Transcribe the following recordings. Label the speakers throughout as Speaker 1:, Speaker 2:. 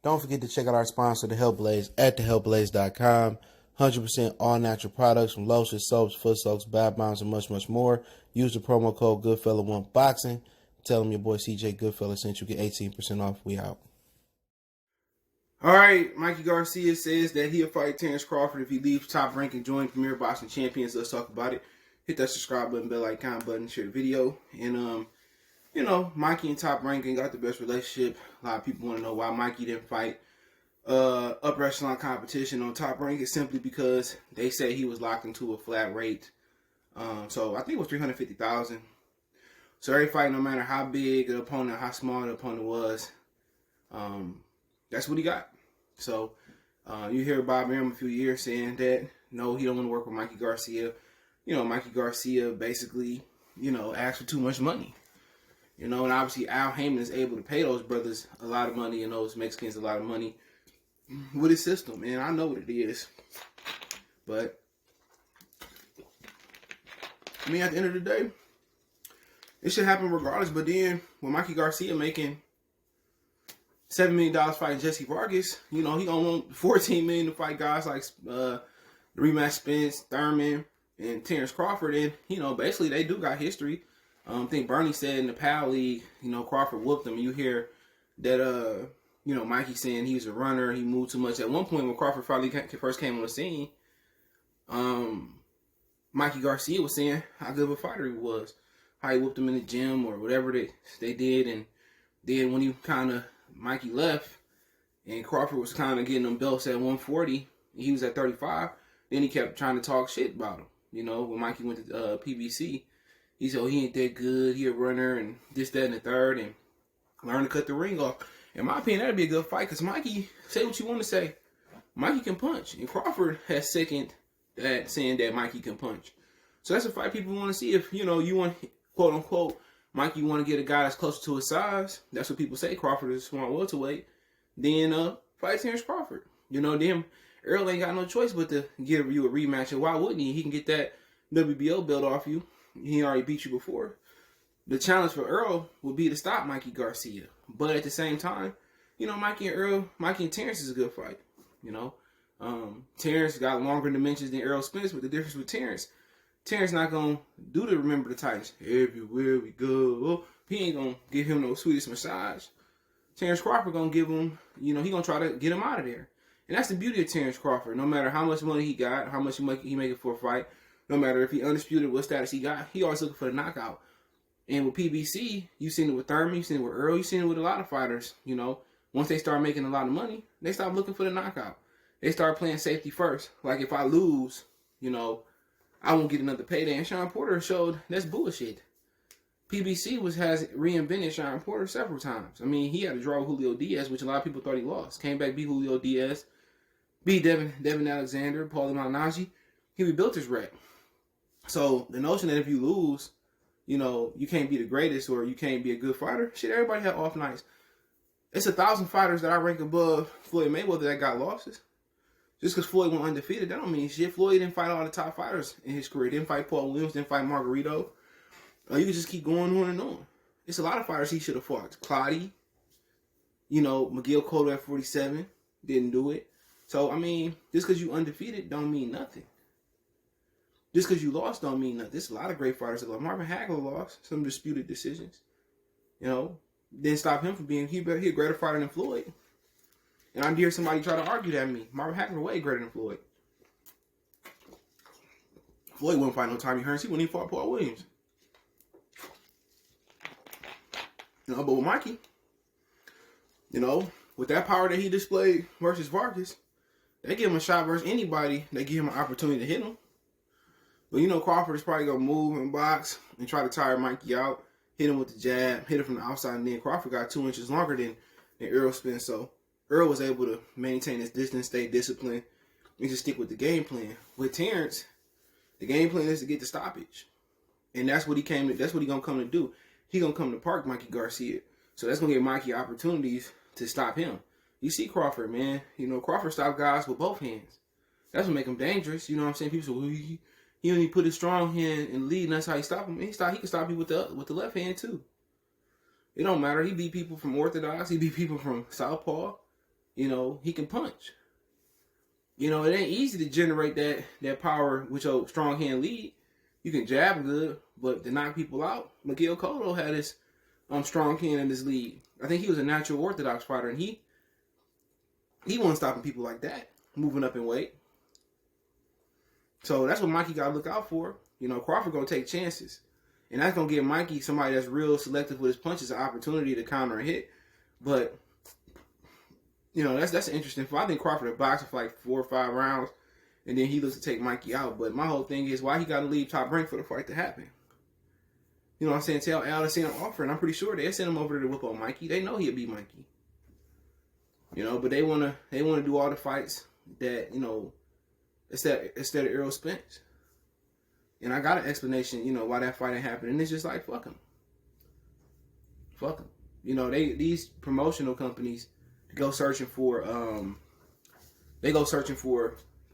Speaker 1: Don't forget to check out our sponsor, The Health Blaze, at thehealthblaze.com. 100% all natural products from lotions, soaps, foot soaks, bath bombs, and much, much more. Use the promo code Goodfella1Boxing. Tell them your boy CJ Goodfella sent you. Get 18% off. We out.
Speaker 2: All right, Mikey Garcia says that he'll fight Terence Crawford if he leaves Top Rank and joins Premier Boxing Champions. Let's talk about it. Hit that subscribe button, bell icon button, share the video. And, Mikey and Top Rank ain't got the best relationship. A lot of people want to know why Mikey didn't fight upper echelon competition on Top Rank. It's simply because they say he was locked into a flat rate. So I think it was $350,000. So every fight, no matter how big the opponent, how small the opponent was, that's what he got. So you hear Bob Arum a few years saying that no, he don't want to work with Mikey Garcia. Mikey Garcia basically, asked for too much money. And obviously Al Heyman is able to pay those brothers a lot of money and those Mexicans a lot of money with his system. And I know what it is. But, at the end of the day, it should happen regardless. But then, with Mikey Garcia making $7 million fighting Jesse Vargas, he gonna want $14 million to fight guys like the rematch Spence, Thurman, and Terence Crawford. And, basically they do got history. I think Bernie said in the PAL League, Crawford whooped him. And you hear that, Mikey saying he was a runner, he moved too much. At one point when Crawford first came on the scene, Mikey Garcia was saying how good of a fighter he was, how he whooped him in the gym or whatever they did. And then when Mikey left and Crawford was kind of getting them belts at 140, he was at 35, then he kept trying to talk shit about him. When Mikey went to PBC, he said, he ain't that good, he a runner, and this, that, and the third, and learn to cut the ring off. In my opinion, that'd be a good fight, because Mikey, say what you want to say, Mikey can punch. And Crawford has second that, saying that Mikey can punch. So that's a fight people want to see. If, you want, quote unquote, Mikey want to get a guy that's closer to his size, that's what people say, Crawford is a smart welterweight, then fight Terence Crawford. Then Earl ain't got no choice but to give you a rematch. And why wouldn't he? He can get that WBO belt off you. He already beat you before. The challenge for Earl would be to stop Mikey Garcia. But at the same time, Mikey and Terence is a good fight. Terence got longer dimensions than Earl Spence, but the difference with Terence not going to do the Remember the Titans. Everywhere we go. He ain't going to give him no sweetest massage. Terence Crawford going to give him, he going to try to get him out of there. And that's the beauty of Terence Crawford. No matter how much money he got, how much he make it for a fight, no matter if he undisputed, what status he got, he always looking for the knockout. And with PBC, you've seen it with Thurman, you've seen it with Earl, you've seen it with a lot of fighters. Once they start making a lot of money, they stop looking for the knockout. They start playing safety first. Like if I lose, I won't get another payday. And Sean Porter showed that's bullshit. PBC has reinvented Sean Porter several times. He had a draw with Julio Diaz, which a lot of people thought he lost. Came back, beat Julio Diaz, beat Devin Alexander, Paulie Malignaggi. He rebuilt his rep. So the notion that if you lose, you can't be the greatest or you can't be a good fighter, shit, everybody had off nights. It's 1,000 fighters that I rank above Floyd Mayweather that got losses. Just because Floyd went undefeated, that don't mean shit. Floyd didn't fight all the top fighters in his career. Didn't fight Paul Williams, didn't fight Margarito. You can just keep going on and on. It's a lot of fighters he should have fought. Clottey, McGill Cotto at 47, didn't do it. So, just because you undefeated don't mean nothing. Just because you lost don't mean nothing. There's a lot of great fighters that lost. Marvin Hagler lost some disputed decisions. Didn't stop him from being, he a greater fighter than Floyd. And I dare somebody try to argue that with me. Marvin Hagler way greater than Floyd. Floyd wouldn't fight no Tommy Hearns. He wouldn't even fought Paul Williams. But with Mikey, with that power that he displayed versus Vargas, they give him a shot versus anybody. They give him an opportunity to hit him. But Crawford is probably going to move and box and try to tire Mikey out, hit him with the jab, hit him from the outside, and then Crawford got 2 inches longer than Earl Spence. So Earl was able to maintain his distance, stay disciplined, and just stick with the game plan. With Terence, the game plan is to get the stoppage. And that's what that's what he going to come to do. He going to come to park Mikey Garcia. So that's going to give Mikey opportunities to stop him. You see Crawford, man. Crawford stopped guys with both hands. That's what make him dangerous. You know what I'm saying? People say, well, he only put his strong hand in the lead, and that's how he stopped him. He can stop you with the left hand, too. It don't matter. He beat people from orthodox. He beat people from southpaw. You know, he can punch. You know, it ain't easy to generate that power with your strong hand lead. You can jab good, but to knock people out, Miguel Cotto had his strong hand in his lead. I think he was a natural orthodox fighter, and he wasn't stopping people like that, moving up in weight. So that's what Mikey got to look out for. You know, Crawford going to take chances. And that's going to give Mikey, somebody that's real selective with his punches, an opportunity to counter and hit. But, you know, that's an interesting fight. I think Crawford will box for like 4 or 5 rounds, and then he looks to take Mikey out. But my whole thing is, why he got to leave Top Rank for the fight to happen? You know what I'm saying? Tell Al to send him offer, and I'm pretty sure they send him over there to whip on Mikey. They know he'll beat Mikey. You know, but they wanna do all the fights that, you know, instead of Errol Spence. And I got an explanation, you know, why that fight ain't happening. And it's just like, fuck them. Fuck them. You know, these promotional companies go searching for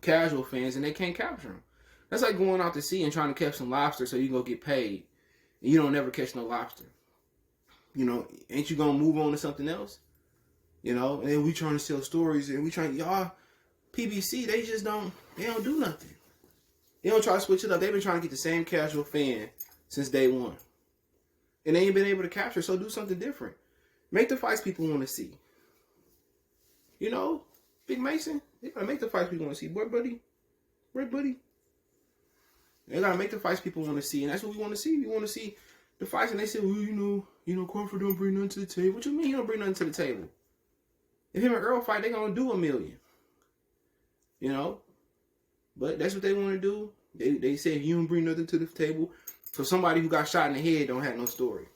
Speaker 2: casual fans, and they can't capture them. That's like going out to sea and trying to catch some lobster so you can go get paid, and you don't never catch no lobster. You know, ain't you gonna move on to something else? You know, and then we trying to sell stories, and we trying, y'all, PBC, they don't do nothing. They don't try to switch it up. They've been trying to get the same casual fan since day one. And they ain't been able to capture, so do something different. Make the fights people want to see. You know, Big Mason, they gotta make the fights people want to see. Boy, buddy. They gotta make the fights people want to see, and that's what we want to see. We want to see the fights, and they say, well, you know, Crawford don't bring nothing to the table. What you mean he don't bring nothing to the table? If him and Earl fight, they gonna do $1 million. You know? But that's what they want to do. They say if you don't bring nothing to the table, so somebody who got shot in the head don't have no story.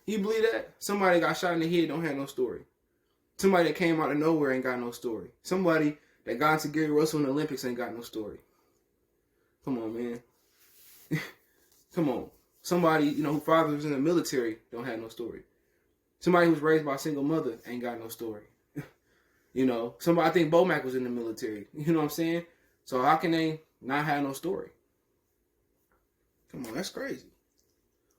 Speaker 2: You believe that? Somebody got shot in the head don't have no story. Somebody that came out of nowhere ain't got no story. Somebody that got into Gary Russell in the Olympics ain't got no story. Come on, man. Come on. Somebody, you know, whose father was in the military don't have no story. Somebody who was raised by a single mother ain't got no story. You know, somebody, I think Bomac was in the military. You know what I'm saying? So how can they not have no story? Come on, that's crazy.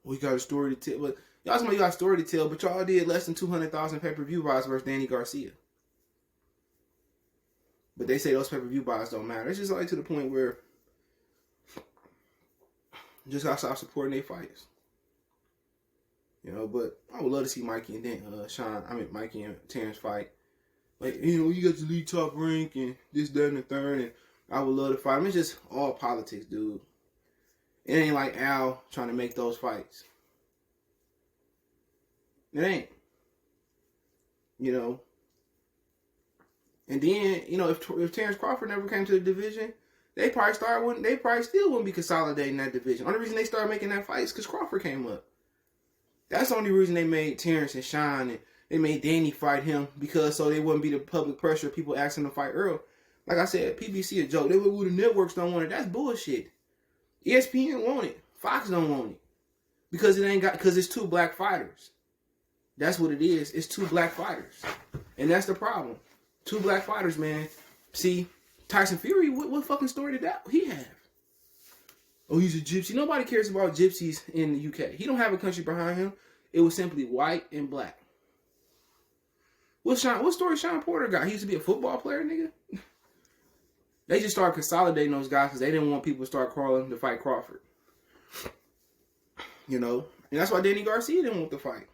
Speaker 2: We got a story to tell. But y'all somebody got a story to tell, but y'all did less than 200,000 pay-per-view buys versus Danny Garcia. But they say those pay-per-view buys don't matter. It's just like to the point where you just gotta stop supporting their fights. You know, but I would love to see Mikey and Mikey and Terence fight. Like, you know, you got to lead Top Rank and this, that, and the third, and I would love to fight. I mean, it's just all politics, dude. It ain't like Al trying to make those fights. It ain't. You know. And then, you know, if Terence Crawford never came to the division, they probably still wouldn't be consolidating that division. Only reason they started making that fight is because Crawford came up. That's the only reason they made Terence and Sean, and they made Danny fight him, because so they wouldn't be the public pressure of people asking to fight Earl. Like I said, PBC a joke. They would, well, the networks don't want it. That's bullshit. ESPN want it. Fox don't want it. Because it's 2 black fighters. That's what it is. It's 2 black fighters. And that's the problem. 2 black fighters, man. See, Tyson Fury, what fucking story did he have? Oh, he's a gypsy. Nobody cares about gypsies in the UK. He don't have a country behind him. It was simply white and black. What story Sean Porter got? He used to be a football player, nigga. They just started consolidating those guys because they didn't want people to start crawling to fight Crawford. You know? And that's why Danny Garcia didn't want the fight.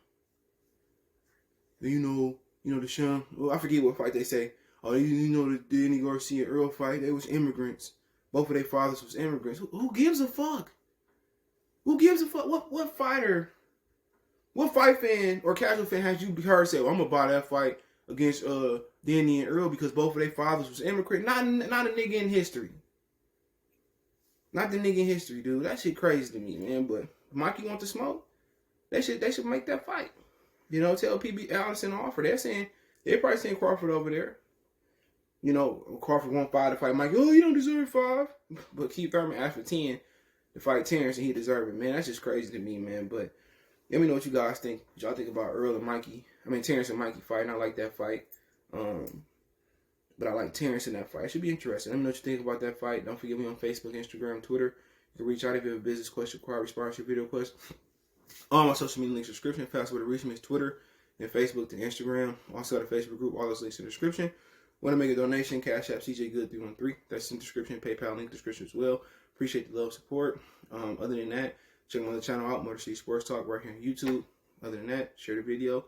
Speaker 2: You know the Sean, well, I forget what fight they say. Oh, you know the Danny Garcia Earl fight? They was immigrants. Both of their fathers was immigrants. Who gives a fuck? Who gives a fuck? What fighter? What fight fan or casual fan has you heard say, well, I'm going to buy that fight against Danny and Earl because both of their fathers was immigrant? Not a nigga in history. Not the nigga in history, dude. That shit crazy to me, man. But if Mikey want to smoke, they should make that fight. You know, tell PB Allison offer. They're probably saying Crawford over there. You know, Crawford won't 5 to fight Mikey. Oh, you don't deserve 5. But Keith Thurman asked for 10 to fight Terence, and he deserved it, man. That's just crazy to me, man. But let me know what you guys think. What y'all think about Terence and Mikey fighting. I like that fight. But I like Terence in that fight. It should be interesting. Let me know what you think about that fight. Don't forget me on Facebook, Instagram, Twitter. You can reach out if you have a business question, require response, your video question. All my social media links, description. Fast way to reach me is Twitter, and Facebook to Instagram. Also got a Facebook group. All those links in the description. Want to make a donation? Cash App CJ Good 313. That's in the description. PayPal link in the description as well. Appreciate the love, support. Other than that, check my other channel out, Motor City Sports Talk, right here on YouTube. Other than that, share the video.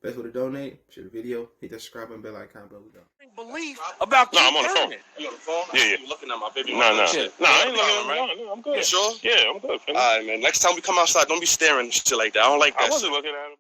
Speaker 2: Best way to donate, share the video, hit that subscribe button, bell icon, bell we go.
Speaker 3: Believe about
Speaker 4: I'm on the phone.
Speaker 3: You on the phone?
Speaker 4: Yeah.
Speaker 3: You looking at my baby?
Speaker 4: No, I ain't looking
Speaker 3: right?
Speaker 4: at him. I'm good.
Speaker 3: You sure?
Speaker 4: Yeah, I'm good.
Speaker 3: All right, man. Next time we come outside, don't be staring and shit like that. I don't like that.
Speaker 4: I wasn't
Speaker 3: shit.
Speaker 4: looking at him.